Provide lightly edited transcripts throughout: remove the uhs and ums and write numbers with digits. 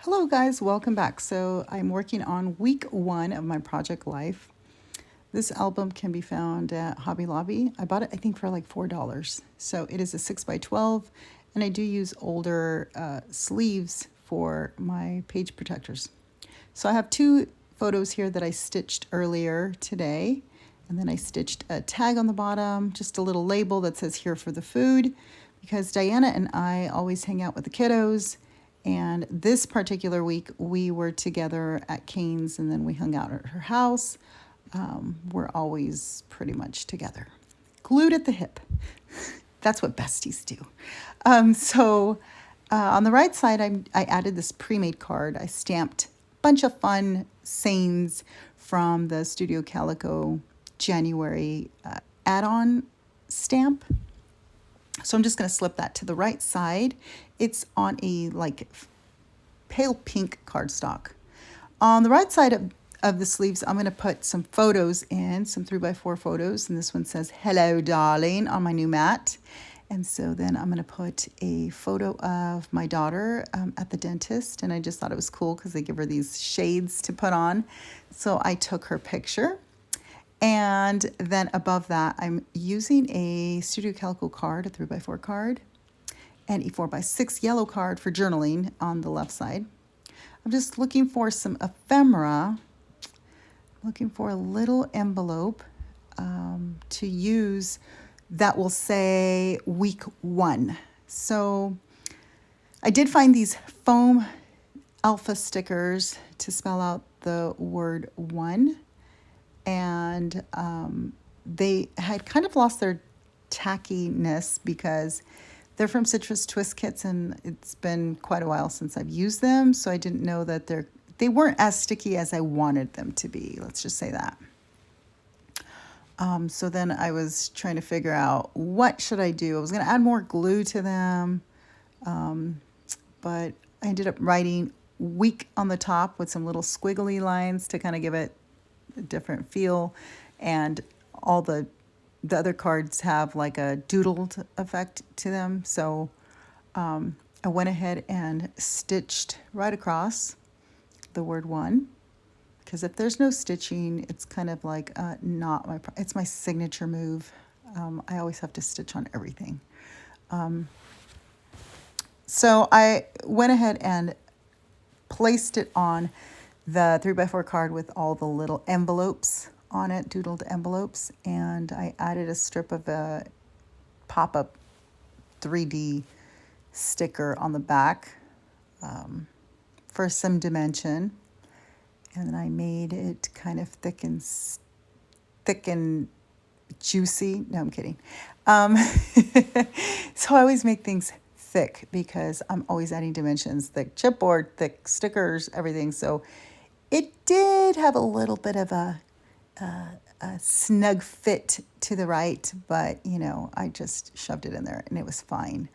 Hello guys, welcome back. So I'm working on week 1 of my project life. This album can be found at Hobby Lobby. I bought it I think for like $4. So it is a 6x12 and I do use older sleeves for my page protectors. So I have 2 photos here that I stitched earlier today. And then I stitched a tag on the bottom, just a little label that says here for the food, because Diana and I always hang out with the kiddos. And this particular week, we were together at Cane's and then we hung out at her house. We're always pretty much together, glued at the hip. That's what besties do. On the right side, I added this pre-made card. I stamped a bunch of fun sayings from the Studio Calico January add-on stamp. So I'm just going to slip that to the right side. It's on a like pale pink cardstock. On the right side of the sleeves, I'm going to put some photos in, some 3x4 photos. And this one says, "Hello, darling," on my new mat. And so then I'm going to put a photo of my daughter at the dentist. And I just thought it was cool because they give her these shades to put on. So I took her picture. And then above that, I'm using a Studio Calico card, a 3x4 card, and a 4x6 yellow card for journaling on the left side. I'm just looking for some ephemera, looking for a little envelope to use that will say week 1. So I did find these foam alpha stickers to spell out the word 1. And they had kind of lost their tackiness because they're from Citrus Twist Kits, and it's been quite a while since I've used them, so I didn't know that they weren't as sticky as I wanted them to be. Let's just say that. So then I was trying to figure out what should I do. I was going to add more glue to them, but I ended up writing week on the top with some little squiggly lines to kind of give it a different feel, and all the other cards have like a doodled effect to them. So I went ahead and stitched right across the word 1, because if there's no stitching, it's kind of like not my, it's my signature move. I always have to stitch on everything. So I went ahead and placed it on the 3x4 card with all the little envelopes on it, doodled envelopes, and I added a strip of a pop-up 3D sticker on the back for some dimension, and then I made it kind of thick and juicy. No, I'm kidding. So I always make things thick because I'm always adding dimensions, thick chipboard, thick stickers, everything. So it did have a little bit of a snug fit to the right, but, I just shoved it in there and it was fine.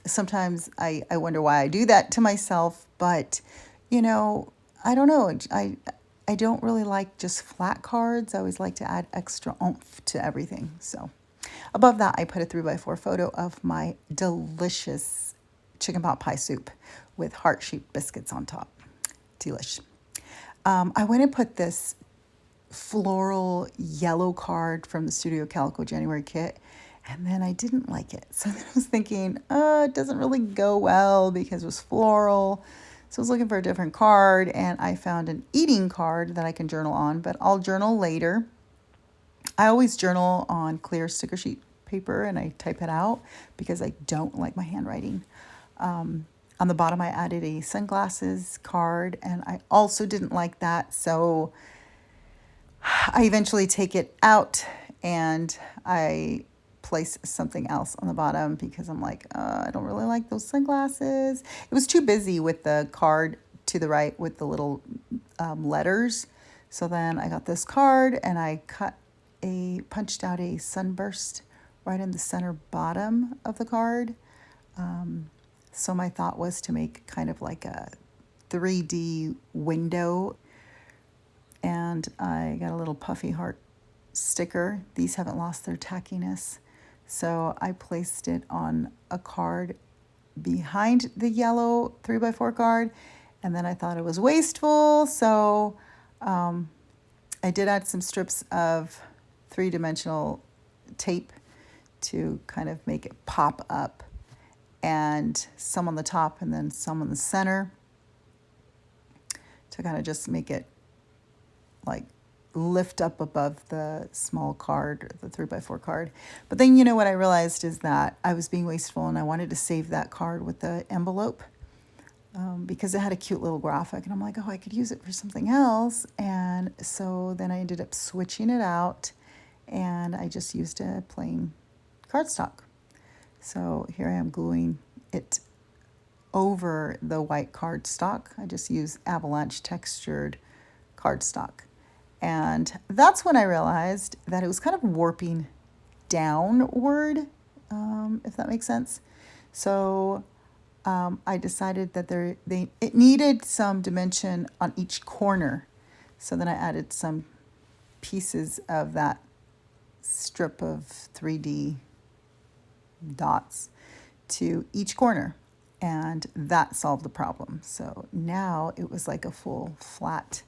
Sometimes I wonder why I do that to myself, but, I don't know. I don't really like just flat cards. I always like to add extra oomph to everything. So above that, I put a 3x4 photo of my delicious chicken pot pie soup with heart-shaped biscuits on top. Delish. I went and put this floral yellow card from the Studio Calico January kit, and then I didn't like it. So I was thinking, it doesn't really go well because it was floral. So I was looking for a different card, and I found an eating card that I can journal on, but I'll journal later. I always journal on clear sticker sheet paper, and I type it out because I don't like my handwriting. On the bottom, I added a sunglasses card, and I also didn't like that. So I eventually take it out and I place something else on the bottom because I'm like, I don't really like those sunglasses. It was too busy with the card to the right with the little letters. So then I got this card and I punched out a sunburst right in the center bottom of the card. So my thought was to make kind of like a 3D window. And I got a little puffy heart sticker. These haven't lost their tackiness. So I placed it on a card behind the yellow 3x4 card, and then I thought it was wasteful, so I did add some strips of three-dimensional tape to kind of make it pop up, and some on the top and then some on the center to kind of just make it like lift up above the small card, the 3x4 card. But then, you know, what I realized is that I was being wasteful and I wanted to save that card with the envelope because it had a cute little graphic. And I'm like, oh, I could use it for something else. And so then I ended up switching it out and I just used a plain cardstock. So here I am gluing it over the white cardstock. I just use avalanche textured cardstock. And that's when I realized that it was kind of warping downward, if that makes sense. So I decided that it needed some dimension on each corner. So then I added some pieces of that strip of 3D dots to each corner. And that solved the problem. So now it was like a full flat,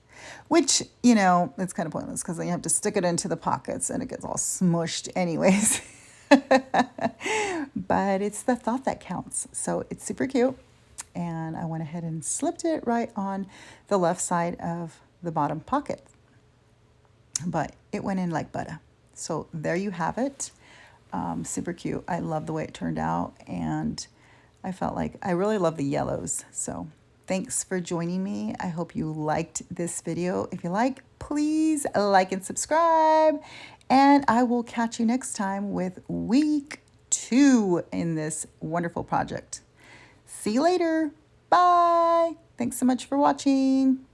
which, you know, it's kind of pointless because then you have to stick it into the pockets and it gets all smushed anyways. But it's the thought that counts. So it's super cute. And I went ahead and slipped it right on the left side of the bottom pocket. But it went in like butter. So there you have it. Super cute. I love the way it turned out. And I felt like I really love the yellows. So thanks for joining me. I hope you liked this video. If you like, please like and subscribe. And I will catch you next time with week 2 in this wonderful project. See you later. Bye. Thanks so much for watching.